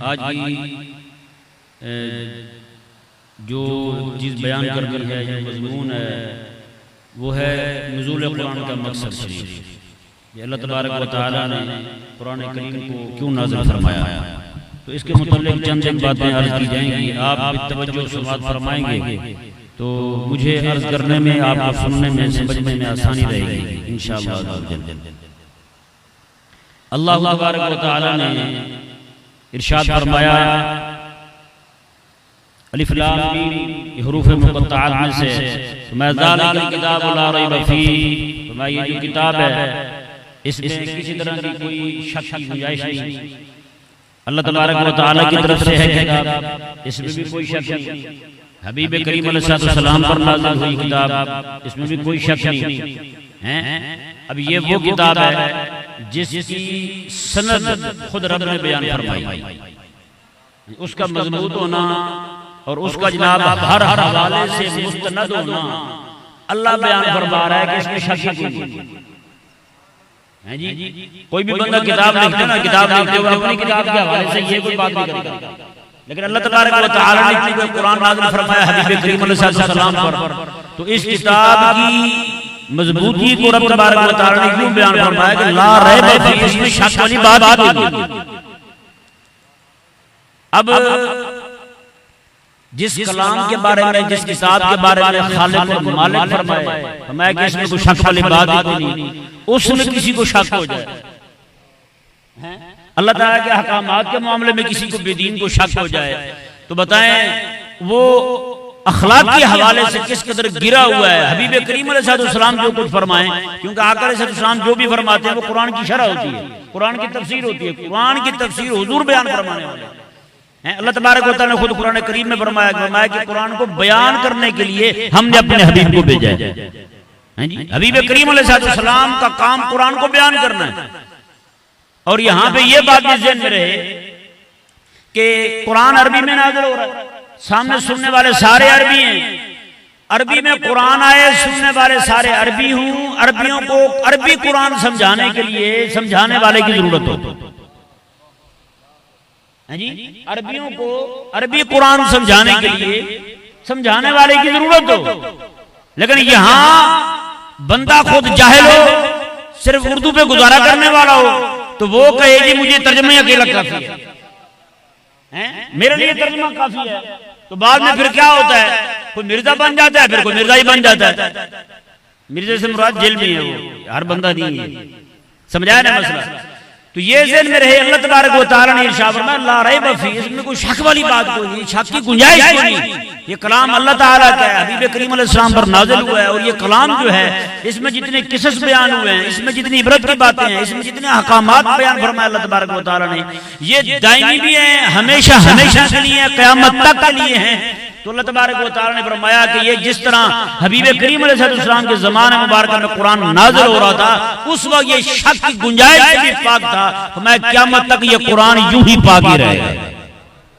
आज की जो चीज़ बयान करनी है, जो मज़मून है, वो है नुज़ूल कुरान का मकसद शरीफ। ये अल्लाह तबारक व तआला ने कुरान करीम को क्यों नाज़िल फरमाया, तो इसके मुताल्लिक़ चंद एक बातें अर्ज़ की जाएंगी। आप तवज्जो समाअत फरमाएंगे तो मुझे अर्ज़ करने में, आपको सुनने में, समझने में आसानी रहेगी इंशाअल्लाह। अल्लाह तबारक व तआला ने इरशाद फरमाया, अलिफ लाम मीम, ये हुरूफ मुक़त्तआत में से, मा ज़ालिकल किताबु ला रैब फीह, तो ये जो किताब है इसमें किसी तरह की कोई शक की गुंजाइश नहीं। अल्लाह तबारक व तआला की तरफ से है किताब, इसमें भी कोई शक नहीं। हबीब करीम अलैहिस्सलाम पर नाज़िल हुई किताब, इसमें भी कोई शक नहीं है। अब ये वो किताब है जिसकी सनद खुद रब ने बयान फरमाई, उसका मजबूत होना और उसका जनाब हर हवाले से मुस्तनद होना अल्लाह बयान फरमा रहा है कि इसमें शक नहीं है जी। कोई भी बंदा किताब लिखते ना, किताब लिखते हुए अपनी किताब के हवाले से ये कोई बात नहीं करेगा, लेकिन अल्लाह तबारक व तआला ने चूंकि कुरान नाज़िल फरमाया हबीब करीम अलैहिस्सलाम पर, तो इस किताब की मजबूती को रब तबारक व तआला ने क्यों बयान फरमाया कि ला रैब फीह, इसमें शक वाली बात नहीं। अब जिस कलाम के बारे में, जिस किताब के बारे में खालिक और मालिक फरमाया कि इसमें कोई शक वाली बात नहीं, उसमें किसी को शक हो जाए, अल्लाह ताला के अहकामात के मामले में किसी को बेदीन को शक हो जाए, तो बताएं वो अखलाक के हवाले से किस कदर गिरा हुआ है। हबीब करीम अलैहिस्सलाम जो कुछ फरमाएं, क्योंकि आका अलैहिस्सलाम जो भी फरमाते हैं वो कुरान की शरह होती है, कुरान की तफसीर होती है, कुरान की तफसीर हुजूर बयान फरमाने वाले हैं। अल्लाह तबारक व तआला ने खुद कुरान करीम में फरमाया कि कुरान को बयान करने के लिए हमने अपने हबीब को भेजा है जी। हबीब करीम अलैहिस्सलाम का काम कुरान को बयान करना है। और यहाँ पे ये बात भी ज़हन में रहे कि कुरान अरबी में नाज़िल हो रहा है, सामने सुनने वाले सारे अरबी हैं, अरबी में कुरान आए, सुनने वाले सारे अरबी हूँ, अरबियों को अरबी कुरान समझाने के लिए समझाने वाले की जरूरत हो जी। अरबियों को अरबी कुरान समझाने के लिए समझाने वाले की जरूरत हो, लेकिन यहां बंदा खुद जाहिल हो, सिर्फ उर्दू पे गुजारा करने वाला हो, तो वो कहे जी मुझे तर्जुमा अकेला काफी है, मेरे लिए तर्जुमा काफी है। तो बाद में फिर क्या होता है, कोई मिर्जा बन जाता है, फिर कोई मिर्जा ही बन जाता है। मिर्जा से मुराद जेल में है, वो हर बंदा नहीं है। समझाया ना मसला? तो ये ज़हन में रहे, अल्लाह तबारक व तआला ने इरशाद फरमाया ला रैब फीह, इसमें कोई शक वाली बात कोई नहीं, शक की गुंजाइश कोई नहीं। ये कलाम अल्लाह ताला का है, हबीब करीम अलैहिस्सलाम पर नाज़िल हुआ है, और ये कलाम जो है इसमें जितने किस्स बयान हुए हैं, इसमें जितनी इबरत की बातें हैं, इसमें जितने अहकामात बयान फरमाया अल्लाह तबारक व तआला ने, ये दायमी भी हैं, हमेशा हमेशा के लिए, क़यामत तक के लिए हैं। तो अल्लाह तबारक व तआला ने फरमाया कि ये जिस तरह हबीब करीम अलैहिस्सलाम के ज़माने मुबारक में कुरान नाज़िल हो रहा था, उस वक्त ये शक की गुंजाइश से भी पाक था, तो मैं क़यामत तक ये कुरान यूं ही पाक ही रहेगा,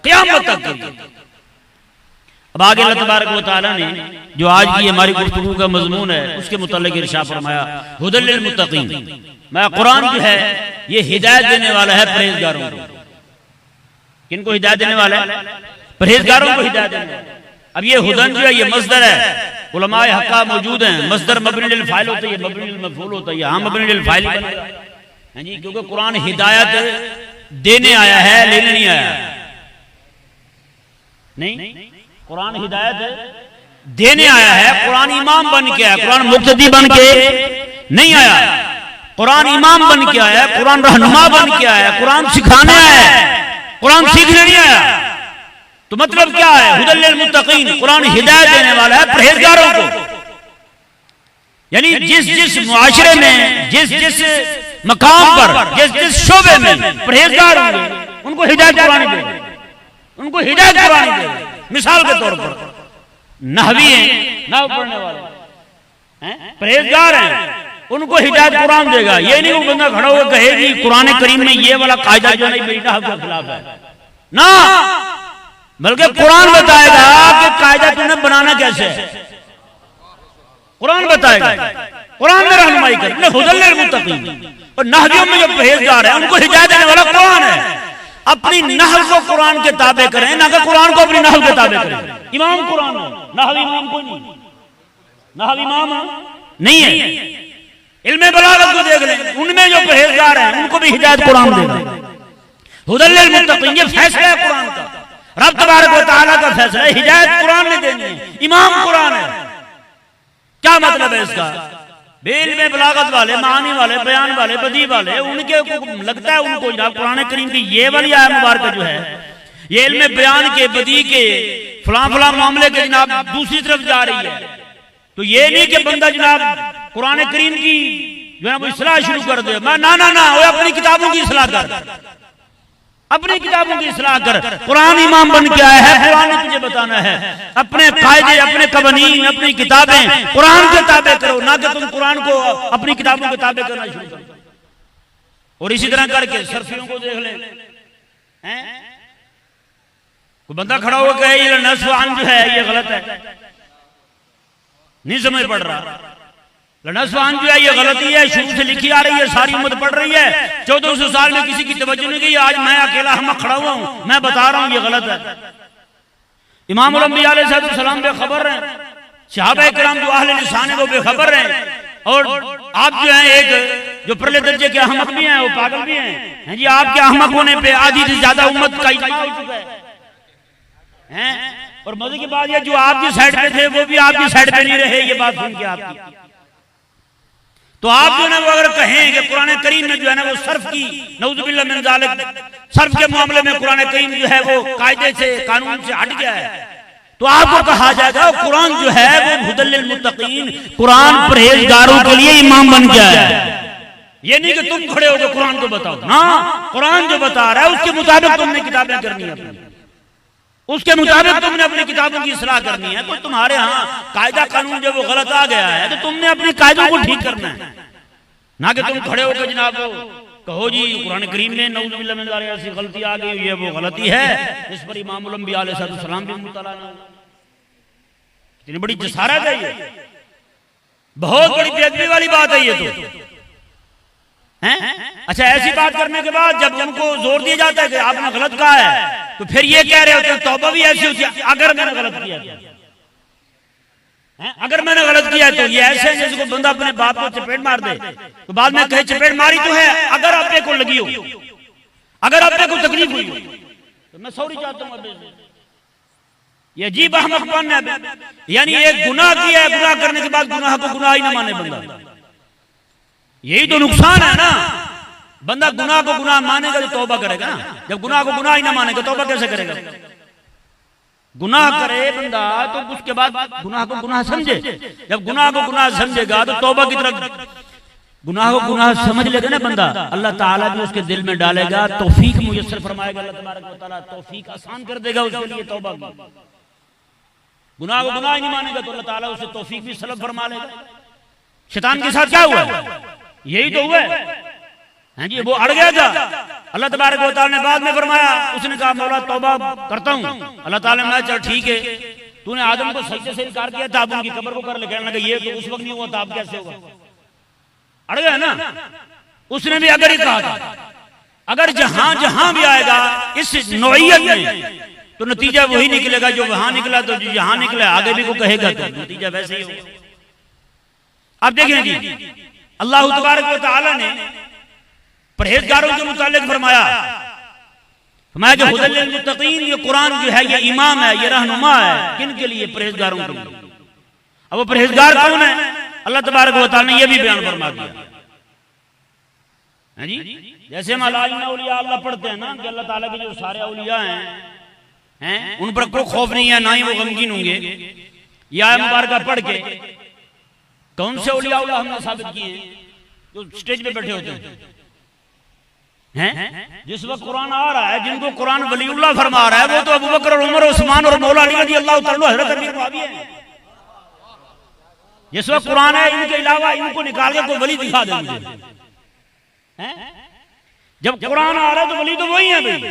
क़यामत तक। अब आगे अल्लाह तबारक व तआला ने जो आज की हमारी गुफ्तगू का मज़मून है उसके मुताल्लिक़ इरशाद फरमाया हुदल लिल मुत्तक़ीन, मैं कुरान जो है ये हिदायत देने वाला है परहेज़गारों को। किनको हिदायत देने वाला है? परहेज़गारों को हिदायत देने वाला। अब ये हुदन जो है ये मस्दर है, उलमाए हक़्क़ा मौजूद हैं, मस्दर मबनी लिल फ़ाइल होता है, मबनी लिल मफ़ऊल होता है, यहाँ मबनी लिल फ़ाइल बनेगा जी, क्योंकि कुरान हिदायत देने आया है, लेने नहीं आया। नहीं, कुरान हिदायत देने आया है, कुरान इमाम बन के आया, कुरान मुक्तदी बन के नहीं आया, कुरान इमाम बन के आया, कुरान रहनुमा बन के आया, कुरान सिखाने आया है, कुरान सीखने नहीं आया। तो मतलब क्या है? हुदल लिल मुत्तक़ीन, कुरान हिदायत देने वाला है परहेज़गारों को। यानी जिस जिस मुआशरे में, जिस जिस मकाम पर, जिस जिस शोबे में परहेज़गार होंगे उनको हिदायत कुरान देगा, उनको हिदायत कुरान देगा। मिसाल के तौर पर नहवी हैं, नाहव पढ़ने वाले हैं, परहेज़गार हैं, उनको हिदायत कुरान देगा। ये नहीं वो बंदा खड़ा होकर कहेगी कुरान करीम में ये वाला कायदा जो नहीं मेरी नहव के खिलाफ है ना, बल्कि कुरान बताएगा कि कायदा तुमने बनाना कैसे है, कुरान बताएगा, कुरान में रहनुमाई कर। हुदल लिल मुत्तक़ीन, और नहवियों में जो परहेज़गार है उनको हिदायत देने वाला कुरान है। अपनी नहव को कुरान के ताबे करें, ना कि कुरान को अपनी नहव के ताबे करें। इमाम कुरान है, नहव इमाम कोई नहीं, नहव इमाम नहीं है। इल्मे बलागत को देख लें, उनमें जो परहेजगार हैं उनको भी हिदायत कुरान देगा। हुदल लिल मुत्तकीन, ये फैसला है कुरान का, रब तबारक व तआला का फैसला है, हिदायत कुरान ने देनी है, इमाम कुरान है। क्या मतलब है इसका? बेल में बलागत वाले, मानी वाले, बयान वाले, बदी वाले, उनके को लगता है उनको जनाब कुरान करीम की ये वाली आयत मुबारक जो है, ये इल्मे बयान के, बदी के, फलां फलां मामले के जनाब दूसरी तरफ जा रही है। तो ये नहीं कि बंदा जनाब कुरान करीम की जो है वो इस्लाह शुरू कर दे, ना ना ना, वो अपनी किताबों की इस्लाह कर, अपनी किताबों की इस्लाह कर। कुरान इमाम बन के आया है, कुरान ने तुझे बताना है, अपने कायदे, अपने कवानीन, अपनी किताबें कुरान के ताबे करो, ना कि तुम कुरान को अपनी किताबों के ताबे करना शुरू करो। और इसी तरह करके सरफियों को देख ले, कोई बंदा खड़ा होकर कहे ये नस्वान जो है ये गलत है, नहीं समझ पड़ रहा। लनस्वान जो है ये गलती है, शुरू से लिखी आ रही है, सारी उम्मत पढ़ रही है, 1400 साल में किसी की तवज्जो नहीं की, आज मैं अकेला हम खड़ा हुआ हूं, मैं बता रहा हूं ये गलत है। इमामुल अंबिया अलैहिस्सलाम बेखबर हैं, सहाबा किराम जो अहले लिसान है वो बेखबर हैं, और आप जो है एक जो परले दर्जे के अहमक भी हैं, वो पागल भी हैं जी। आपके अहमक होने पे आधी से ज्यादा उम्मत का इजमा हो चुका है। और मजे की बात ये, जो आपकी साइड पे थे वो भी आपकी साइड पे नहीं रहे, ये बात सुन के आपकी। तो आप जो है वो अगर कहें कि कुरान करीम में जो है ना वो सर्फ की, नऊजुबिल्लाह मिन ज़ालिक, सर्फ के मामले में कुरान करीम जो है वो कायदे से, कानून से हट गया है, तो आपको कहा जाएगा कुरान जो है वो हुदल लिल मुत्तकीन, कुरान परहेजगारों के लिए इमाम बन गया है। ये नहीं कि तुम खड़े हो जो कुरान को बताओ ना, कुरान जो बता रहा है उसके मुताबिक तुमने किताबें करनी है, उसके मुताबिक तुमने अपनी किताबों की इस्लाह करनी है। कोई तुम्हारे यहाँ कायदा कानून जब वो गलत आ गया है तो तुमने अपने कायदों को ठीक करना है, ना कि तुम खड़े होकर जनाब कहो जी कुरान करीम में नऊजुबिल्लाह मिन ज़ालिक ऐसी गलती आ गई, ये वो गलती है, इस पर इमामुल अंबिया अलैहिस्सलाम भी मुतला ना। इतनी बड़ी जसारत है ये, बहुत बड़ी बेअदबी वाली बात है ये तो हैं। अच्छा, ऐसी बात करने के बाद जब उनको जोर दिया जाता है कि आपने गलत कहा है, तो फिर ये कह रहे होते हैं तौबा भी ऐसी होती है, अगर मैंने गलत किया है, अगर मैंने गलत किया तो ये ऐसे जैसे कोई बंदा अपने बाप को चपेट मार दे तो बाद में कहे चपेट मारी तो है, अगर अब्बे को लगी हो, अगर अब्बे को तकलीफ हुई तो मैं सॉरी चाहता हूँ। ये अजीब अहमकपन है, यानी एक गुनाह किया है, गुनाह करने के बाद गुनाह को गुनाह ही न माने बंदा, यही तो नुकसान है ना। बंदा गुनाह को गुनाह मानेगा तो तौबा करेगा ना, जब गुनाह को गुनाह ही ना मानेगा तौबा कैसे करेगा? गुनाह करे बंदा तो उसके बाद गुनाह को गुनाह समझे, जब गुनाह को गुनाह समझेगा तो तौबा की तरफ, गुनाह को गुनाह समझ लेगा ना बंदा, अल्लाह ताला भी उसके दिल में डालेगा, तौफीक मुयस्सर फरमाएगा, अल्लाह तबारक व तआला तौफीक आसान कर देगा उसके लिए तौबा की। गुनाह को गुनाह ही नहीं मानेगा तो अल्लाह ताला उसे तौफीक भी सलब फरमा लेगा। शैतान के साथ क्या हुआ? यही तो हुआ है जी, वो अड़ गया था, अल्लाह तबारक व तआला ने बाद में फरमाया, उसने कहा मौला तौबा करता हूँ, अल्लाह ताला ने चल ठीक है, तूने आदम को सजदे से इनकार किया था, अब उनकी कब्र को कर ले, कहने लगा ये तो उस वक्त नहीं हुआ था, अब कैसे होगा? अड़ गया ना। उसने भी अगर ही कहा था, अगर जहां जहां भी आएगा इस नौइयत में तो नतीजा वही निकलेगा जो वहां निकला, तो यहां निकले आगे भी को कहेगा तो नतीजा वैसे ही होगा। अब देखें जी, अल्लाह तबारक व तआला ने परहेजगारों के मुतालिक फरमाया कि हुदल लिल मुत्तकीन, ये कुरान जो है ये इमाम है, ये रहनुमा है, किन के लिए? परहेजगारों के लिए। अब वो परहेजगार कौन है? अल्लाह तबारक व तआला ने ये भी बयान फरमा दिया है जी। जैसे हम औलिया अल्लाह पढ़ते हैं ना कि अल्लाह ताला के जो सारे औलिया हैं उन पर कोई खौफ नहीं है, ना ही वो गमगीन होंगे। ये आयत मुबारक पढ़ के कौन से औलिया हमने साबित किए हैं जो स्टेज पे बैठे होते हैं? जिस वक्त कुरान आ रहा है, जिनको कुरान वलीउल्लाह फरमा रहा है, वो तो अबू बकर और उमर, उस्मान और मौला अली रज़ी अल्लाह तआला अन्हु, हज़रत अमीर मुआविया हैं। जिस वक्त कुरान है, इनके अलावा इनको निकाल के कोई वली दिखा दे मुझे। जब कुरान आ रहा है तो वली तो वही है भाई।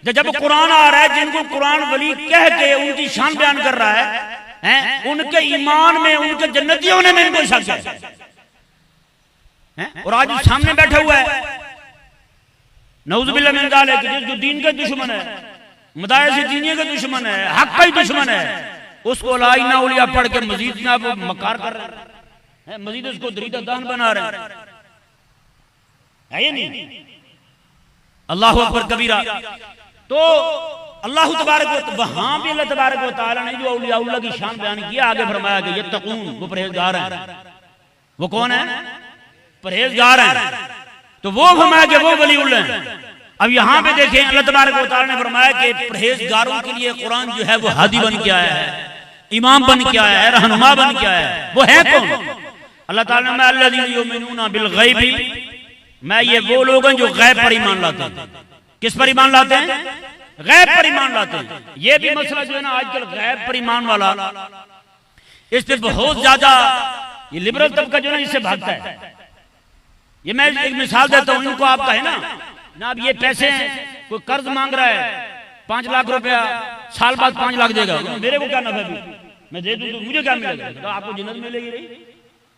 जब कुरान आ रहा है, जिनको कुरान वली कह के उनकी शान बयान कर रहा है, उनके ईमान में, उनके जन्नती होने में इनको शक है। और आज सामने बैठा हुआ है नऊजुबिल्लाह मिन ज़ालिक, जो दीन का दुश्मन है, मदारिस दीनिया का दुश्मन है, हक का ही दुश्मन है, उसको ला इन्ना औलिया पढ़ के मजीद ना वो मकार कर रहे हैं, मजीद उसको दरीदा दान बना रहे हैं, ये नहीं। अल्लाह अकबर कबीरा। तो अल्लाह तबारक वहां भी अल्लाह तबारक व तआला ने जो औलिया की शान बयान किया, आगे फरमाया कि यत्तकून, वो परहेजगार हैं। वो कौन है? परहेजगार हैं। तो वो फरमाया कि वो वलीउल्लाह हैं। अब यहाँ पे देखें अल्लाह तबारक व तआला ने फरमाया कि परहेजगारों के लिए कुरान जो है वो हादी बन के आया है, इमाम बन के आया है, रहनुमा बन के आया है। वो है कौन? अल्लाह ताला ने अल्लज़ीना युमिनूना बिल गैबी, मैं ये वो लोग हैं जो गैब पर ईमान लाते हैं। किस पर ईमान लाते हैं? गैब पर ईमान लाते हैं। ये भी मसला जो है ना आजकल गैब पर ईमान वाला, इस पे बहुत ज्यादा ये लिबरल तबका जो है ना इससे भागता है। ये मैं एक मिसाल देता हूँ, इनको आपका है ना अब ये पैसे हैं, कोई कर्ज मांग रहा है 5 लाख रुपया, साल बाद 5 लाख देगा, मेरे को क्या नफा भी, मैं दे दूं तो मुझे क्या मिलेगा? तो आपको जन्नत मिलेगी नहीं,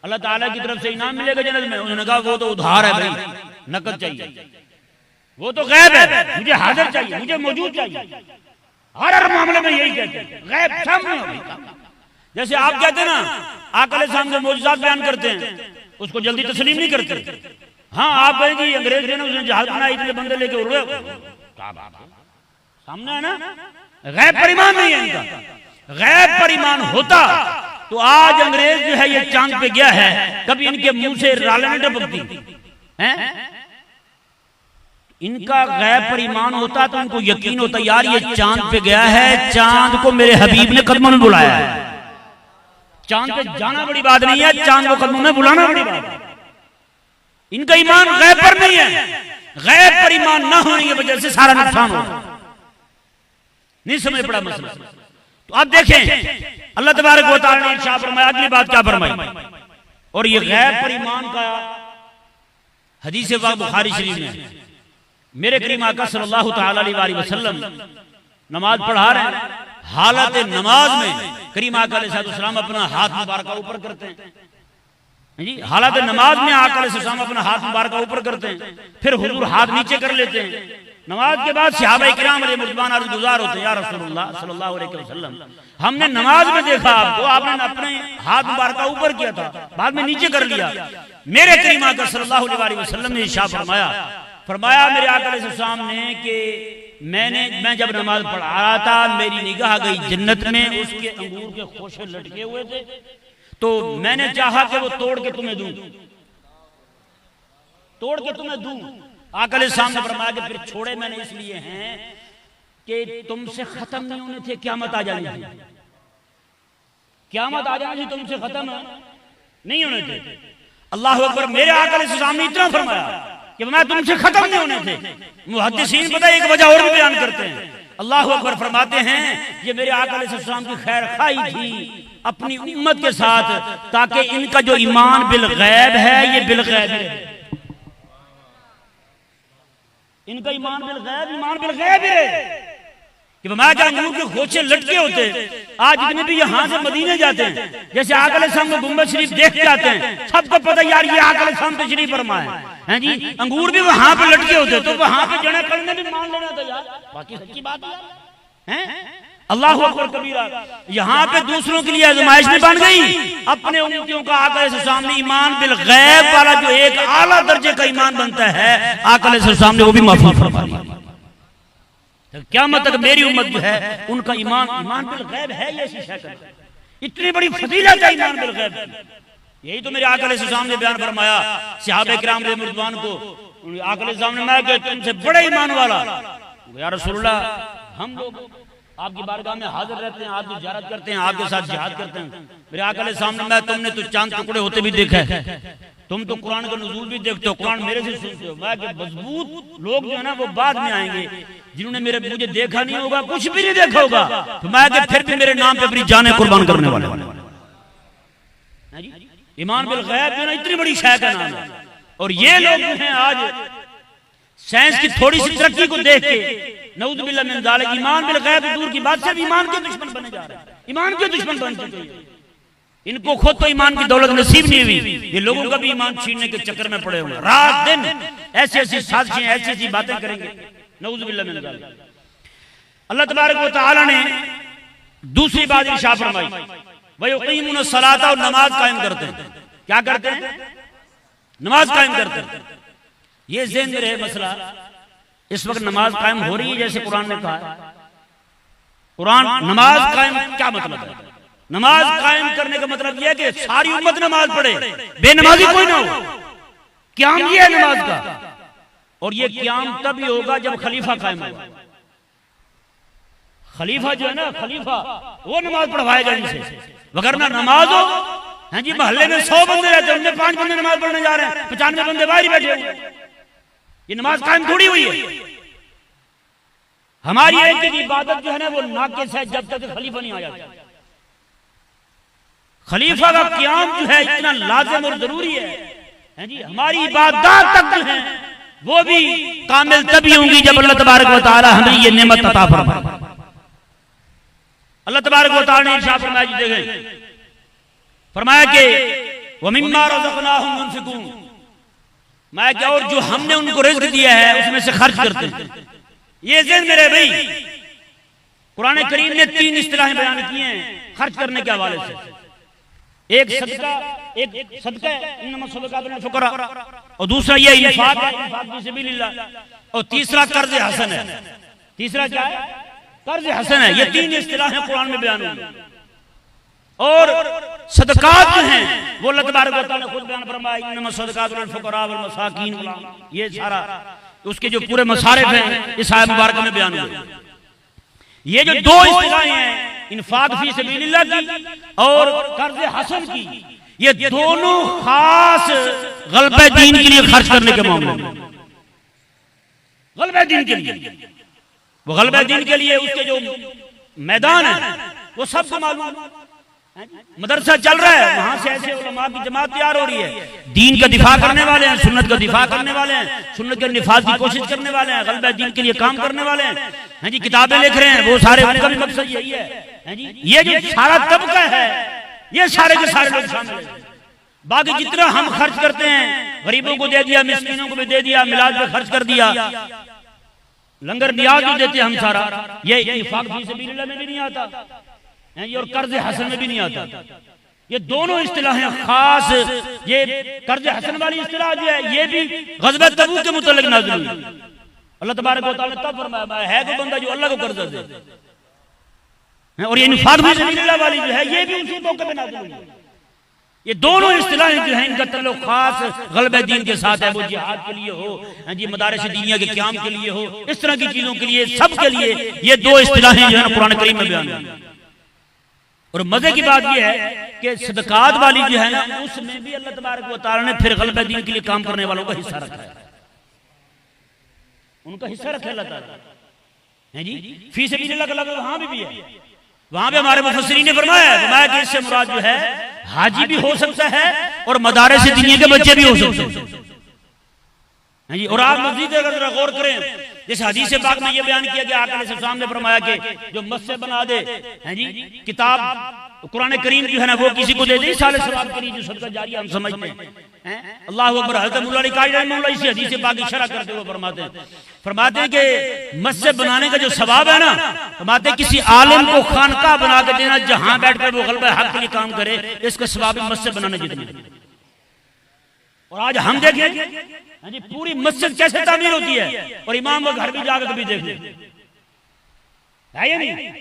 अल्लाह ताला की तरफ से इनाम मिलेगा जन्नत में। उन्होंने कहा वो तो उधार है भाई, नकद चाहिए, वो तो गैब है, मुझे हाजिर चाहिए, मुझे मौजूद चाहिए। हर मामले में यही कहते हैं, गैब सामने हो भाई। जैसे आप कहते हैं ना आका अलैहिस्सलाम से मौजूदात बयान करते हैं, उसको जल्दी तस्लीम नहीं करते। हाँ आप कहें कि अंग्रेज ने उसने जहाज बनाया, इतने बंदे लेके उड़ गए, सामने है ना। गैब पर ईमान नहीं है इनका। गैब पर ईमान होता तो आज अंग्रेज जो है ये चांद पे गया है, कभी इनके मुंह से रालें नहीं टपकती हैं। इनका गैब पर ईमान होता तो उनको यकीन होता यार ये चांद पे गया है, चांद को मेरे हबीब ने कदमों में बुलाया है। चांद पे जाना बड़ी बात नहीं है, चांद को कदमों में बुलाना बड़ी बात है। इनका ईमान गैब पर नहीं है। गैब पर ईमान न होने की वजह से सारा नुकसान हो, नहीं समझ पड़ा मसला। तो अब देखें अल्लाह तबारक व तआला ने इरशाद फरमाया, अगली बात क्या फरमाई, और ये गैब पर ईमान का हदीस पाक बुखारी शरीफ में मेरे करीम आका सल्लल्लाहु तआला अलैहि वसल्लम नमाज पढ़ा रहे हैं, हालत नमाज में करीम आका अलैहिस्सलाम अपना हाथ मुबारक ऊपर करते हैं जी। हालत नमाज में आका अलैहिस्सलाम अपना हाथ मुबारक ऊपर करते हैं, फिर हुजूर हाथ नीचे कर लेते हैं। नमाज के बाद सहाबा किराम मुर्तबान अर्ज़ गुज़ार होते हैं, या रसूलुल्लाह सल्लल्लाहु अलैहि वसल्लम हमने नमाज में देखा आपको, आपने अपने हाथ मुबारक ऊपर किया था, बाद में नीचे कर लिया। मेरे करीम आका सल्लल्लाहु अलैहि वसल्लम ने इरशाद फरमाया मेरे आका अलैहिस्सलाम ने कि मैं जब नमाज पढ़ रहा था, मेरी निगाह गई जन्नत में, उसके अंगूर के खोशे लटके हुए थे, तो मैंने चाहा कि वो तोड़ के तुम्हें दूं। आका अलैहिस्सलाम ने फरमाया कि फिर छोड़े मैंने इसलिए हैं कि तुमसे खत्म नहीं होने थे, क़यामत आ जानी थी, क़यामत आ जानी थी, तुमसे खत्म नहीं होने थे। अल्लाह अकबर। मेरे आका अलैहिस्सलाम ने इतना फरमाया कि मैं तुमसे खत्म नहीं होने थे। मुहद्दिसीन पता एक वजह और भी बयान करते हैं, अल्लाह अकबर फरमाते हैं ये मेरे आका अलैहिस्सलाम की खैर खाई थी अपनी उम्मत के साथ, ताकि इनका जो ईमान बिल गैब है ये बिल गैब है। इनका ईमान बिल गैब है कि मैं क्या अंगूर के खोचे लटके होते। आज जितने भी यहाँ से मदीने जाते हैं, जैसे आका अलैहिस्सलाम को गुंबद शरीफ देख के आते हैं, सबको पता यार ये आका अलैहिस्सलाम तशरीफ फरमा है जी। अंगूर भी वहां पे लटके होते, तो वहां पे जने करने भी मान लेना था यार, बाकी सच्ची बात है। अल्लाह अकबर कबीरा। यहाँ पे दूसरों के लिए आजमाइश में बन गई, अपने उम्मतियों का आका अलैहिस्सलाम ने ईमान बिल गैब वाला जो एक आला दर्जे का ईमान बनता है, आका अलैहिस्सलाम ने वो भी महफूज फरमा दिया। क़यामत तक मेरी उम्मत जो है उनका ईमान बिल गैब है, ये शीशा का इतनी बड़ी फजीलत है ईमान बिल गैब। यही तो मेरे आका अलैहिस्सलाम ने बयान फरमाया सहाबा किराम रिज़वान को। आका अलैहिस्सलाम ने मैं तुमसे बड़े ईमान वाला, या रसूलुल्लाह हम लोग आपकी बारगाह में हाजिर रहते हैं, आपकी ज़ियारत करते हैं, आपके साथ जिहाद करते हैं। मेरे आका अलैहिस्सलाम ने मैं तुमने तो चांद टुकड़े होते भी देखा है, तुम तो कुरान का नुज़ूल भी देखते हो, कुरान मेरे से सुनते हो। मैं मजबूत लोग जो है ना वो बाद में आएंगे, जिन्होंने मुझे देखा नहीं होगा, कुछ भी नहीं देखा होगा, तो मैं फिर भी मेरे नाम पे अपनी जानें कुर्बान करने वाले। ईमान बिल गैब जो ना इतनी बड़ी शय का नाम है। और ये लोग जो हैं आज साइंस की थोड़ी सी तरक्की को देख के नऊज़ बिल्लाह मिन ज़ालिक ईमान बिल गैब दूर की बात से ईमान के दुश्मन बने जा रहे हैं, ईमान के दुश्मन बन चुके हैं। इनको खुद तो ईमान की दौलत नसीब नहीं हुई, ये लोगों का भी ईमान छीनने के चक्कर में पड़े हुए, रात दिन ऐसी ऐसी साजिशें, ऐसी ऐसी बातें करेंगे। नऊज़ बिल्लाह मिन ज़ालिक। अल्लाह तबारक व तआला ने दूसरी बात इरशाद फरमाई, व युक़ीमून सलाता, और नमाज कायम करते हैं। क्या करते हैं? नमाज कायम करते हैं। ये ज़हन में रहे मसला, इस वक्त नमाज कायम हो रही है जैसे कुरान ने कहा है। कुरान नमाज कायम क्या मतलब है? नमाज कायम करने का मतलब यह है कि सारी उम्मत नमाज पढ़े, बेनमाजी कोई ना हो। क़याम ये है नमाज का, और ये क़याम तभी होगा जब खलीफा कायम होगा। खलीफा जो है ना, खलीफा वो नमाज पढ़वाएगा इनसे, वगरना नमाज हो, हाँ जी, मोहल्ले में 100 बंदे रहते हैं, उनमें 5 बंदे नमाज पढ़ने जा रहे हैं, 95 बंदे बाहर ही बैठे हुए, ये नमाज कायम थोड़ी हुई है। हमारी एक की इबादत जो है ना वो नाकिस है जब तक खलीफा नहीं आ जाता। खलीफा का क़याम जो है इतना लाज़िम और जरूरी है जी। हमारी इबादत तक जो है वो भी कामिल तभी होंगी जब अल्लाह तबारक व तआला हमें ये नेमत अता फरमाए। अल्लाह तबारक व तआला ने इरशाद फरमाया, देखें, फरमाया कि व मिम्मा रज़क़नाहुम युनफ़िक़ून, मैं क्या, और जो हमने उनको रिज़्क़ दिया है उसमें से खर्च करते हैं। ये ज़हन में रहे भाई, कुरान करीम ने 3 इस्तिलाहें बयान की हैं खर्च करने के हवाले से। एक सदका, एक सदका इन्नमा सदक़ातुल लिल फ़ुक़रा, और दूसरा ये इंफाक है, इंफाक फी सबिलिल्लाह, और तीसरा कर्ज हसन है। तीसरा क्या है? कर्ज हसन है। ये 3 इस्तिलाहें कुरान में बयान हुई। और सदकात जो हैं वो अल्लाह तबारक व तआला ने खुद बयान फरमाया, इन्नमा सदक़ातुल लिल फ़ुक़रा वल मसाकीन, ये सारा उसके जो पूरे मसारिफ हैं इस आयत मुबारक में बयान हुए। ये जो 2 इस्तिलाहें हैं, इंफाक फी सबिलिल्लाह की और कर्ज हसन की, ये दोनों खास गलबे दीन के लिए खर्च करने के मामले में, गलबे दीन के लिए, वो गलबे दीन के लिए उसके जो मैदान है वो सबको मालूम है। मदरसा चल रहा है, वहां से ऐसे उलमा की जमात तैयार हो रही है, दीन का दिफा करने वाले हैं, सुन्नत का दिफा करने वाले हैं, सुन्नत के निफाज की कोशिश करने वाले हैं, गलबे दीन के लिए काम करने वाले हैं, हैं जी, किताबें लिख रहे हैं, वो सारे उनका भी मकसद यही है जी। ये जो सारा तबका है ये सारे के सारे लोग शामिल हैं। बाकी जितना हम खर्च करते हैं, गरीबों को दे दिया, मिस्कीनों को भी दे दिया, मिलाद पे खर्च कर दिया, लंगर नियाज भी देते हम सारा, ये इंफाक फी सबिलिल्लाह में भी नहीं आता और कर्ज हसन में भी नहीं आता। ये दोनों इस्तिलाहें खास, ये कर्ज हसन वाली इस्तिलाह जो है ये भी ग़ज़वा तबूक के मुतल्लिक़ नाज़िल हुई। अल्लाह तबारक व तआला ने तब फरमाया है कोई बंदा जो अल्लाह को कर्ज दे, और ये इंफाक फी सबिलिल्लाह वाली जो है ये भी उसी मौके पे नाज़िल हुई। ये दोनों इस्तिलाहें जो है इनका तल्लुक़ खास गलबे दीन के साथ है, वो जिहाद के लिए हो, जी, मदारिस दीनिया के क़याम के लिए हो, इस तरह की चीजों के लिए, सब के लिए ये 2 इस्तिलाहें जो है कुरान करीम में बयान हुई। और मजे की बात यह है कि सदकात वाली जो है ना उसमें भी अल्लाह तबारक व तआला ने फिर गलबे दीन के लिए काम करने वालों का हिस्सा रखा है, उनका हिस्सा रखा अल्लाह तआला है जी। फी सबिलिल्लाह का लफ्ज़ वहां भी है, वहां पे हमारे मुफस्सिरीन ने फरमाया कि इससे मुराद जो है हाजी भी हो सकता है और मदारिस दीनिया के बच्चे भी हो सकते हैं जी। और आप मस्जिद अगर जरा गौर करें, जैसे हदीस पाक में ये बयान किया गया, आका अलैहिस्सलाम ने फरमाया कि जो मस्जिद बना दे हैं जी, किताब कुरान करीम जो है ना वो किसी को दे दे, साले सवाब के लिए जो सदका जारी हम समझते हैं। अल्लाहु अकबर। हज़रत मुल्ला अली क़ारी रहमतुल्लाह इसी हदीस पाक की शरह करते हुए फरमाते हैं कि मस्जिद बनाने का जो सवाब है ना, फरमाते हैं किसी आलिम को खानका बना के देना जहां बैठकर वो गलबे हक के लिए काम करे, इसका सवाब मस्जिद बनाने जितना है। और आज हम देखें जी पूरी मस्जिद कैसे तामीर होती है, और इमाम का घर भी जाकर कभी देख ले, है या नहीं?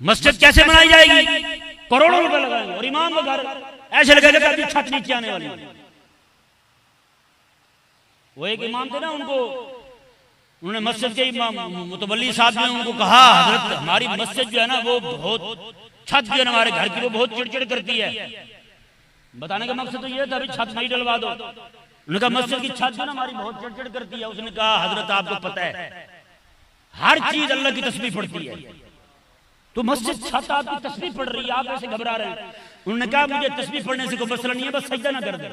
मस्जिद कैसे बनाई जाएगी, करोड़ों रुपए लगाएंगे, और इमाम का घर ऐसे लगेगा कि अभी छत नीचे आने वाली है। वो एक इमाम थे ना, उन्होंने मस्जिद के इमाम मुतवल्ली साहब ने उनको कहा, हजरत हमारी मस्जिद जो है ना वो बहुत, छत जो है हमारे घर की वो बहुत चिड़चिड़ करती है। बताने का मकसद तो ये था अभी छत नहीं डलवा दो। उन्होंने कहा मस्जिद की छत जो ना हमारी बहुत चिड़चिड़ करती है। उसने कहा हजरत आपको पता है हर चीज अल्लाह की तस्बीह पढ़ती है, तो मस्जिद छत आपकी तस्बीह पढ़ रही है, आप ऐसे घबरा रहे हैं। उन्होंने कहा मुझे तस्बीह पढ़ने से कोई मसला नहीं है, बस सजदा ना कर दे।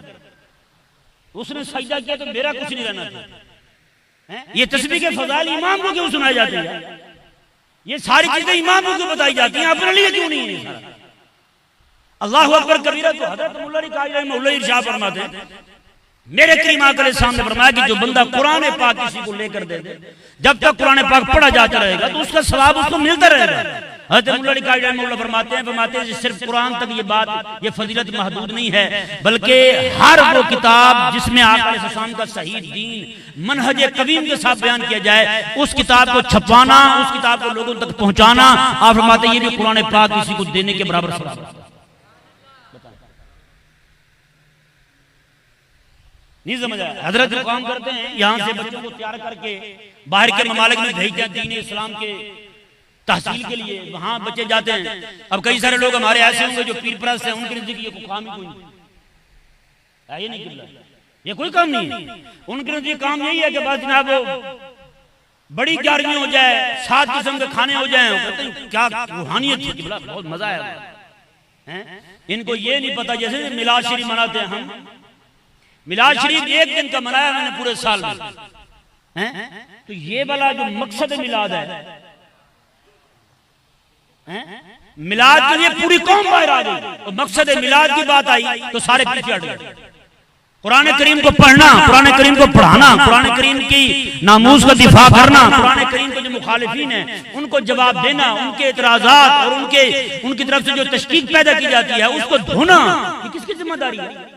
उसने सजदा किया तो मेरा कुछ नहीं रहना था। ये तस्बीह के फज़ाइल इमाम को क्यों सुनाए जाते हैं? ये सारी चीजें इमाम को क्यों बताई जाती हैं, अपने लिए क्यों नहीं है? अल्लाहु अकबर कबीरा। तो हजरत मुल्ला इरशाद फरमाते हैं, मेरे करीम आका ने सामने फरमाया कि जो बंदा कुरान पाक किसी को लेकर दे दे, जब तक कुरान पाक पढ़ा जाता रहेगा तो उसका सवाब उसको मिलता रहेगा। हजरत मुल्ला फरमाते हैं सिर्फ कुरान तक ये बात, ये फजीलत महदूद नहीं है, बल्कि हर वो किताब जिसमें आका अलैहिस्सलाम का सही दीन मनहज कवीम के साथ बयान किया जाए, उस किताब को छपवाना, उस किताब को लोगों तक पहुंचाना, आप फरमाते हैं ये भी कुरान पाक किसी को देने के बराबर सवाब नहीं समझ आया। हजरत जो काम करते हैं, यहाँ से बच्चों को तैयार करके बाहर के ममालिक में भेजते हैं दीन इस्लाम के तहसील के लिए, वहां बच्चे जाते हैं। अब कई सारे लोग हमारे ऐसे होंगे जो पीर परस्त हैं, उनके नजदीक ये काम ही कोई नहीं, ये नहीं किबला, ये कोई काम नहीं है। उनके नजदीक काम यही है कि बस जनाब बड़ी ग्यारहवीं हो जाए, 7 किस्म के खाने हो जाए, क्या रूहानियत है किबला, बहुत मजा आया। इनको ये नहीं पता, जैसे मिलाद शरीफ मनाते हैं हम, मिलाद शरीफ एक दिन का मनाया मैंने पूरे साल में, तो ये वाला जो मकसद मिलाद है, मिलाद के लिए पूरी कौम बाहर आ गई, तो मकसद मिलाद की बात आई तो सारे पीछे हट गए। कुरान करीम को पढ़ना, कुरान करीम को पढ़ाना, कुरान करीम की नामूस का दिफा करना, कुरान करीम के जो मुखालिफिन हैं उनको जवाब देना, उनके एतराजात और उनकी तरफ से जो तशकीक पैदा की जाती है उसको धोना, ये किसकी जिम्मेदारी है?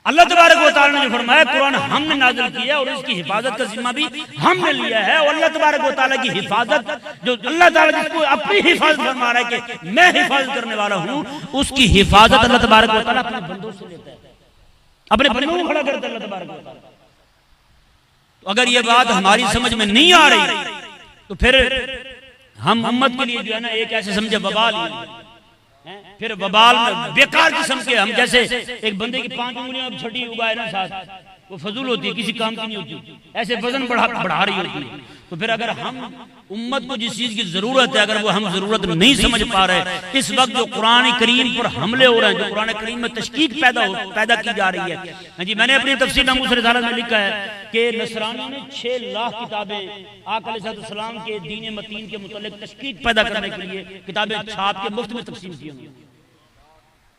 अल्लाह तबारक व तआला ने जो फरमाया कुरान हमने नाज़िल किया और इसकी हिफाजत का जिम्मा भी हमने लिया है। और अल्लाह तबारक व तआला की हिफाजत, जो अल्लाह ताला जिसको अपनी हिफाजत फरमा रहा है कि मैं हिफाजत करने वाला हूं, उसकी हिफाजत अल्लाह तबारक व तआला अपने बंदों से लेता है, अपने बंदों को खड़ा करता है अल्लाह तबारक व तआला। तो अगर ये बात हमारी समझ में नहीं आ रही तो फिर हम उम्मत के लिए जो है ना एक ऐसे समझे बवाल, फिर बबाल में बेकार किस्म के, हम जैसे एक बंदे की 5 उंगलियां छठी उगाए ना साथ, वो फजूल होती है, किसी काम की नहीं होती, ऐसे वजन बढ़ा रही होती है। तो फिर अगर हम उम्मत को जिस चीज की जरूरत है, अगर वो हम जरूरत नहीं समझ पा रहे, इस वक्त जो कुरान करीम पर हमले हो रहे हैं, जो कुरान करीम में तशकीक पैदा की जा रही है। जी मैंने अपनी तफसीर नामूस रिसालत में लिखा है कि नसरानियों ने 6 लाख किताबें आका अलैहिस्सलाम के दीन मतीन के मुतालिक तशकीक पैदा करने के लिए किताबें छाप के मुफ्त में तकसीम की होंगी।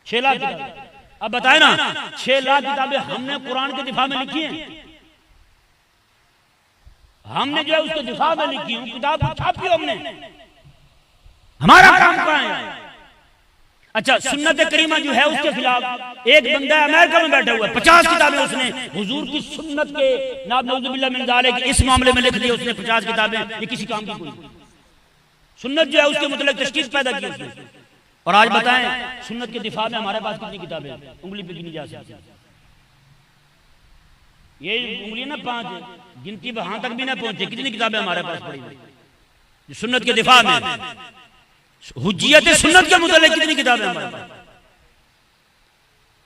6 लाख किताबें। अब बताए ना, 6 लाख किताबें हमने कुरान के दिफा में लिखी हैं, हमने जो है उसके दिफा में लिखी हूं, किताब छापी हमने, हमारा काम कहां है? अच्छा, सुन्नत करीमा जो है उसके खिलाफ एक बंदा अमेरिका में बैठा हुआ है, 50 किताबें उसने हुजूर की सुन्नत के नाउज़ुबिल्लाह मिन ज़ालिक इस मामले में लिख दी उसने, 50 किताबें, ये किसी काम की कोई सुन्नत जो है उसके मतलब तशकीक पैदा की उसने। और आज बताएं सुन्नत के दिफा में हमारे पास कितनी किताबें हैं? उंगली पे गिनी जा सकती, ये उंगली ना 5 गिनती वहां तक भी ना पहुंचे, कितनी किताबें हमारे पास पड़ी हुई सुन्नत के दिफा में, हुज्जियत सुन्नत के मुतालिक कितनी किताबें हमारे पास।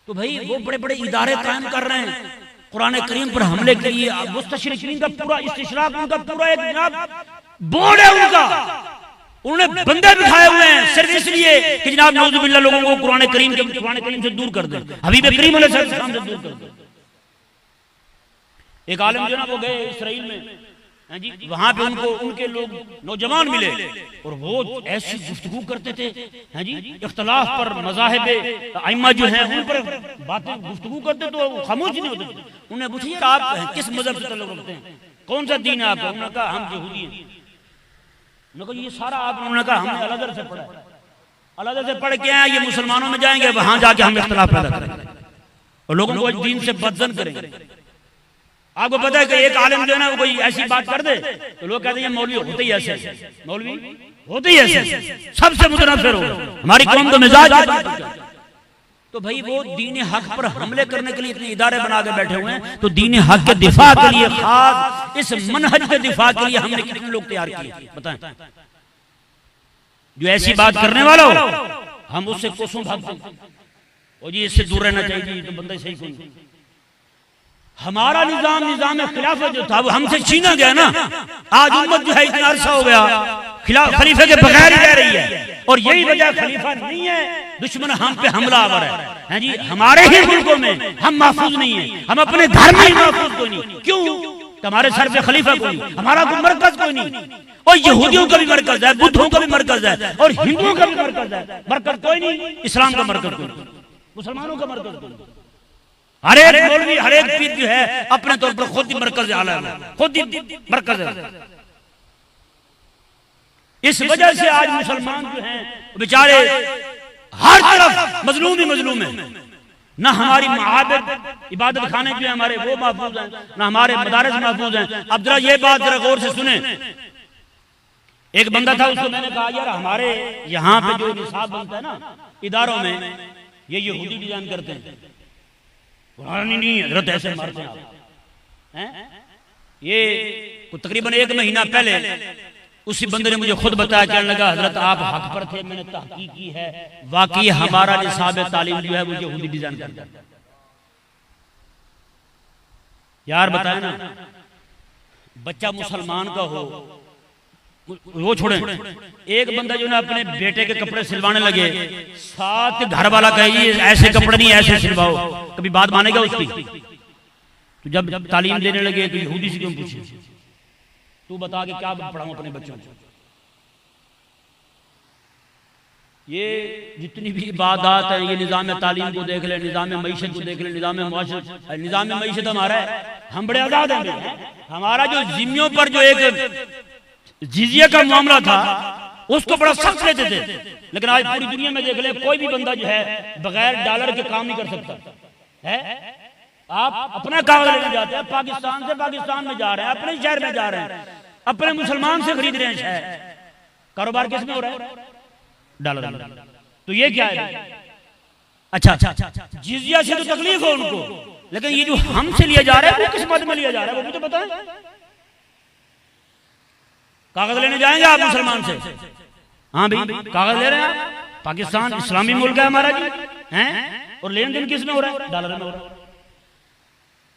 तो भाई वो बड़े बड़े इदारे कायम कर रहे हैं कुरान करीम पर हमले के लिए, मुस्तशरिकीन का पूरा इस्तिशराक, उनका पूरा एक जनाब बोर्ड है उनका, उन्होंने बंदे बिठाए हुए हैं सिर्फ इसलिए कि जनाब नाउज़ुबिल्लाह लोगों को कुरान करीम से दूर कर दे, हबीब करीम अलैहिस्सलाम से दूर कर दे। एक आलिम जो ना वो गए इसराइल में जी, वहां पे उनको उनके लोग नौजवान मिले और वो ऐसी गुफ्तगू करते थे हैं जी, इख्तिलाफ पर मज़ाहिब अइम्मा जो हैं उन पर बातें गुफ्तगू करते तो खामोश नहीं होते थे। उन्हें पूछिए आप किस मजहब से ताल्लुक रखते हैं, कौन सा दीन है आपका? उन्होंने कहा हम यहूदी हैं। उन्होंने कहा ये सारा आप? उन्होंने कहा हमने अल-अज़हर से पढ़ा है, अल-अज़हर से पढ़ के आए, ये मुसलमानों में जाएंगे, वहां जाके हम इख्तिलाफ पैदा करेंगे और लोगों को दीन से बदजन करेंगे। आपको पता है कि एक आलिम जो है ना वो कोई ऐसी बात कर दे तो लोग कहते हैं मौलवी होते ही ऐसे, मौलवी होते ही ऐसे, सबसे मुतनफिर हो, हमारी कौम का मिजाज। तो भाई वो दीन हक पर हमले करने के लिए इतने इदारे बना के बैठे हुए हैं, तो दीन हक के दिफा के लिए, खास इस मनहज के दिफा के लिए हमने कितने लोग तैयार किए बताएं? जो ऐसी बात करने वाला हो हम उससे कोसों भागते हैं, और जी इससे दूर रहना चाहिए, तो बंदा सही कोई। हमारा निजाम खिलाफत जो था वो हमसे छीना गया ना, आज उम्मत जो है इतना अरसा हो गया खलीफे के बगैर ही रह रही है, और यही वजह खलीफा नहीं है, दुश्मन हम पे हमला आवर है जी, हमारे ही मुल्कों में हम महफूज नहीं है, हम अपने घर में ही महफूज को नहीं। क्यों? तो हमारे सर पे खलीफा कोई नहीं, हमारा कोई मरकज कोई नहीं। और यहूदियों का भी मरकज है, बुद्धों का भी मरकज है, और हिंदुओं का भी मरकज है। मरकज कोई नहीं, इस्लाम का मरकज कोई नहीं, मुसलमानों का मरकज कोई नहीं। हर एक मौलवी, हर एक पीर जो है अपने तौर पर खुद ही मरकज आला है, खुद ही मरकज है। इस वजह से आज मुसलमान जो हैं बेचारे हर तरफ मजलूम ही मजलूम है। ना हमारी महाबत इबादत खाने जो है हमारे वो महफूज हैं, ना हमारे मदारस महफूज हैं। अब जरा ये बात जरा गौर से सुने। एक बंदा था, उसको मैंने कहा यार हमारे यहाँ पे जो निसाब बनता है ना इदारों में, ये यहूदी डिजाइन करते हैं। नहीं हजरत ऐसे मारते हैं। ये तकरीबन 1 महीना पहले उसी बंदे ने मुझे खुद बताया, कहने लगा हजरत आप हक पर थे, मैंने तहकीक की है, वाकई हमारा निसाब तालीम जो है वो यहूदी डिजाइन करता है। यार बताए ना, बच्चा मुसलमान का हो वो छोड़े, एक बंदा जो ना अपने बेटे के कपड़े सिलवाने लगे, साथ घर वाला कहे ऐसे कपड़े नहीं ऐसे सिलवाओ, कभी बात मानेगा उसकी? तो जब तालीम देने लगे तो यहूदी से क्यों पूछे, तू बता के क्या पढ़ाऊं अपने बच्चों को? ये जितनी भी इबादत है, ये निज़ाम तालीम को देख ले, निज़ाम मईशत को देख ले, निज़ाम मईशत हमारा है, हम बड़े आजाद हैं। हमारा जो जिम्मियों पर जो एक जिजिया का मामला था उसको बड़ा सख्त लेते थे, लेकिन आज पूरी दुनिया में देख ले कोई भी बंदा जो है बगैर डॉलर के काम नहीं कर सकता है। आप अपना कागज लेने जाते हैं, पाकिस्तान से पाकिस्तान में जा रहे हैं, अपने शहर में जा रहे हैं, अपने मुसलमान से खरीद रहे हैं शहर, कारोबार किस में हो रहा है? डॉलर में। तो ये क्या है? अच्छा जिजिया से तो तकलीफ हो उनको, लेकिन ये जो हमसे लिया जा रहा है वो किस मद में लिया जा रहा है वो भी तो बताएं। कागज लेने जाएंगे आप मुसलमान से? हाँ भाई कागज ले रहे हैं आप, पाकिस्तान इस्लामी मुल्क है हमारा जी, हैं? और लेन देन किस में हो रहा है? डॉलर में हो रहा है।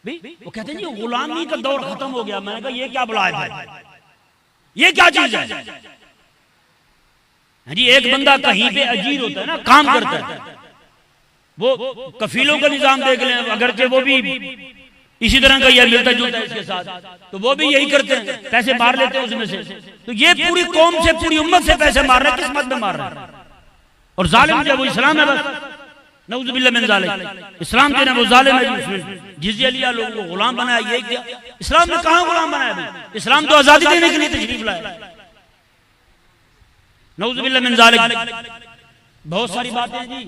वो कहते हैं जी गुलामी का दौर खत्म हो गया। मैंने कहा ये क्या बुलाए भाई, ये क्या चीज है जी? एक बंदा कहीं पे अजीर होता है ना, काम करता है, वो कफीलों का निजाम देख लें, अगरचे वो भी इसी तरह का यह मिलता जुलता है इसके साथ, तो वो भी यही करते हैं, पैसे मार लेते हैं उसमें से। तो ये पूरी कौम से, पूरी उम्मत से पैसे मार रहे हैं, किस मत में मार रहे हैं? और जालिम जो है वो इस्लाम है, बस नऊजुबिल्लाह मिन ज़ालिक। इस्लाम के ना वो जालिम है, उसमें जिज़िया लिया, लोगों को गुलाम बनाया। ये क्या इस्लाम ने कहां गुलाम बनाया? इस्लाम तो आजादी देने के लिए तशरीफ लाया। नऊजुबिल्लाह मिन ज़ालिक। बहुत सारी बातें जी,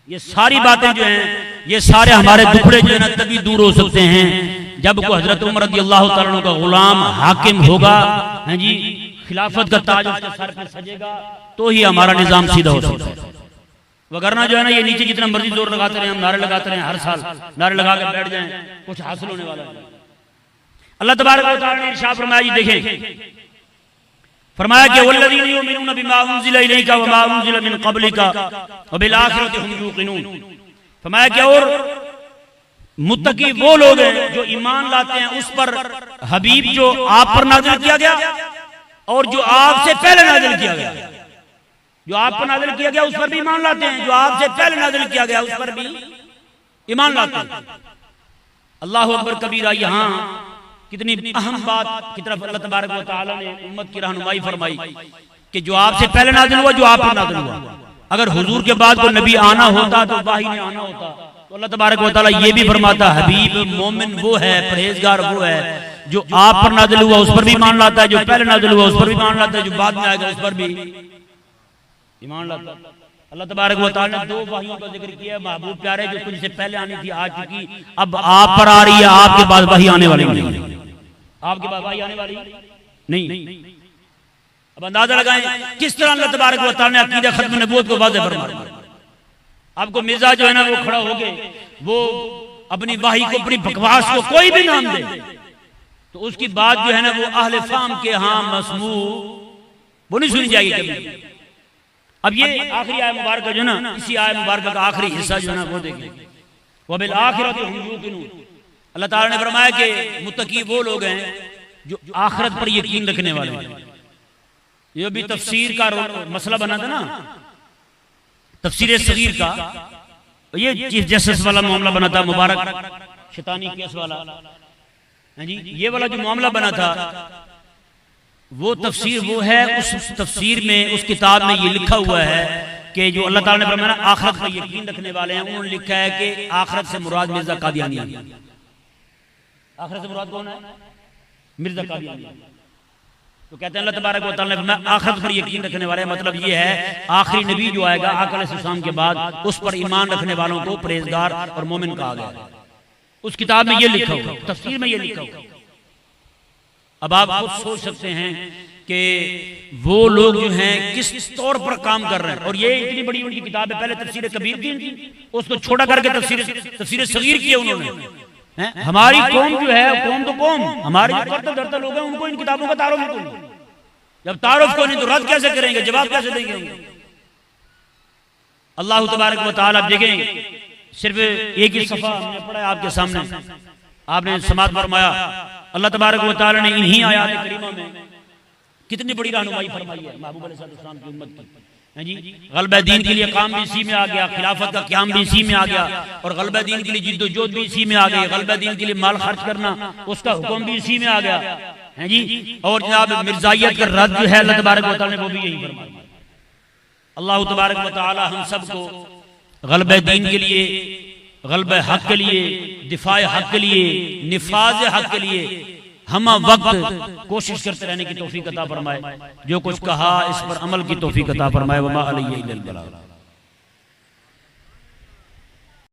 ये सारी बातें जो हैं ये सारे हमारे दुखड़े जो है ना तभी दूर हो सकते हैं जब को हजरत उमर रज़ियल्लाहु तआला अन्हु का गुलाम हाकिम होगा, हैं जी, खिलाफत का ताज उसके सर पे सजेगा, तो ही हमारा निजाम सीधा हो सकता है। वगरना जो है ना ये नीचे जितना मर्जी जोर लगाते रहे, हम नारे लगाते रहे, हर साल नारे लगा के बैठ जाएं, कुछ हासिल होने वाला नहीं। अल्लाह तबारक व तआला ने इरशाद फरमाया, जी देखें, फरमाया कि वल्लज़ीना युमिनूना बिमा उन्ज़िला इलैका व मा उन्ज़िला मिन क़ब्लिका व बिल आखिरति हुम यूक़िनून। फरमाया कि और मुत्तकी वो लोग हैं जो ईमान लाते हैं उस पर हबीब जो आप पर नाज़िल किया गया और जो आपसे पहले नाज़िल किया गया, जो आप पर नाज़िल किया गया उस पर भी ईमान लाते हैं, जो आपसे पहले नाज़िल किया गया उस पर भी ईमान लाते हैं। अल्लाहु अकबर कबीरा। यहाँ कितनी अहम बात की तरफ अल्लाह तबारक व तआला ने उम्मत की रहनुमाई फरमाई कि जो आपसे पहले नाज़िल हुआ, जो आप पर नाज़िल हुआ। अगर हुजूर के बाद कोई नबी आना होता तो वाही ने आना होता, तो अल्लाह तबारक व तआला ये भी फरमाता हबीब मोमिन वो है, परहेजगार वो है जो आप पर नाज़िल हुआ उस पर भी ईमान लाता है, जो पहले नाज़िल हुआ उस पर भी ईमान लाता है, जो बाद में आएगा उस पर भी ईमान लाता है। अल्लाह तबारक व तआला ने 2 वहियों का जिक्र किया, महबूब प्यारे जो तुझसे पहले आनी थी आ चुकी, अब आप पर आ रही है, आपके बाद वही आने वाली नहीं, आपके बाद वही आने वाली नहीं। अब अंदाजा लगाएं किस तरह अल्लाह तबारक व तआला ने अकीदा खत्म नबूवत को वाज़ेह फरमाया। आपको मिर्जा जो है ना वो खड़ा हो गए, वो अपनी वाही को, अपनी बकवास को कोई भी नाम दे तो उसकी बात जो है ना वो अहले फाम के यहाँ मसमू वो नहीं सुनी जाएगी कभी। अब ये आखिरी आयत मुबारक जो ना, इसी आयत मुबारक का आखिरी हिस्सा जो है ना वो देखें, व बिल आखिरति हुम यूक़िनून। अल्लाह ताला ने फरमाया कि मुत्तकी वो लोग हैं जो आखिरत पर यकीन रखने वाले हैं। ये भी तफसीर का मसला बना था ना, तफसीर सगीर का, ये चीफ जस्टिस वाला मामला बना था, मुबारक शैतानी केस वाला। हाँ जी, ये वाला जो मामला बना था वो तफसीर वो है, उस तफसीर में उस किताब में ये लिखा हुआ है कि जो अल्लाह ताला ने फरमाया आखिरत पर यकीन रखने वाले हैं, उन्होंने लिखा है कि आखिरत से मुराद मिर्जा कादियानी है। आखिरत से मुराद कौन है? मिर्जा कादियानी। तो कहते हैं अल्लाह तबारक व तआला ने फरमाया आखिरत पर यकीन रखने वाले, मतलब ये है आखिरी नबी जो आएगा आका अलैहिस्सलाम के बाद उस पर ईमान रखने वालों को परहेजगार और मोमिन कहा गया। उस किताब में ये लिखा हुआ, तफसीर में ये लिखा हुआ। अब आप खुद सोच सकते हैं कि वो लोग जो हैं किस तौर पर काम कर रहे हैं। और ये इतनी बड़ी उनकी किताब है, पहले तफसीर कबीर थी, उसको छोटा करके तफसीर सगीर किया उन्होंने। हमारी कौम जो है, कौम तो कौम, हमारे जो करते धरते लोग हैं उनको इन किताबों का तारुफ ही नहीं। जब तारुफ को नहीं तो रद्द कैसे करेंगे, जवाब कैसे देंगे? अल्लाह तबारक व तआला देखें, सिर्फ एक ही सफा हमने पढ़ा आपके सामने, आपने समात फरमाया अल्लाह तबारक व तआला ने इन्हीं आयात करीमा में कितनी बड़ी रहनुमाई फरमाई है महबूब अलैहिस्सलाम की उम्मत की। हैं जी, गलबा दीन के लिए काम भी इसी में आ गया, खिलाफत का क़याम भी इसी में आ गया, और गलबा दीन के लिए जिद्दोजहद भी इसी में आ गई, गलबा दीन के लिए माल खर्च करना उसका हुक्म भी इसी में आ गया। हैं जी, और जनाब मिर्जाइयत का रद्द जो है अल्लाह तबारक व तआला ने वो भी यही फरमाया। अल्लाह तबारक व तआला हम सबको गलबा दीन के लिए, गलबा हक के लिए, दिफाए हक के लिए, निफाज हक के लिए हम वक्त कोशिश करते रहने की तौफीक अता फरमाए। जो कुछ कहा इस पर अमल की तौफीक अता फरमाए। वमा अलैहि इल्लल बलाग।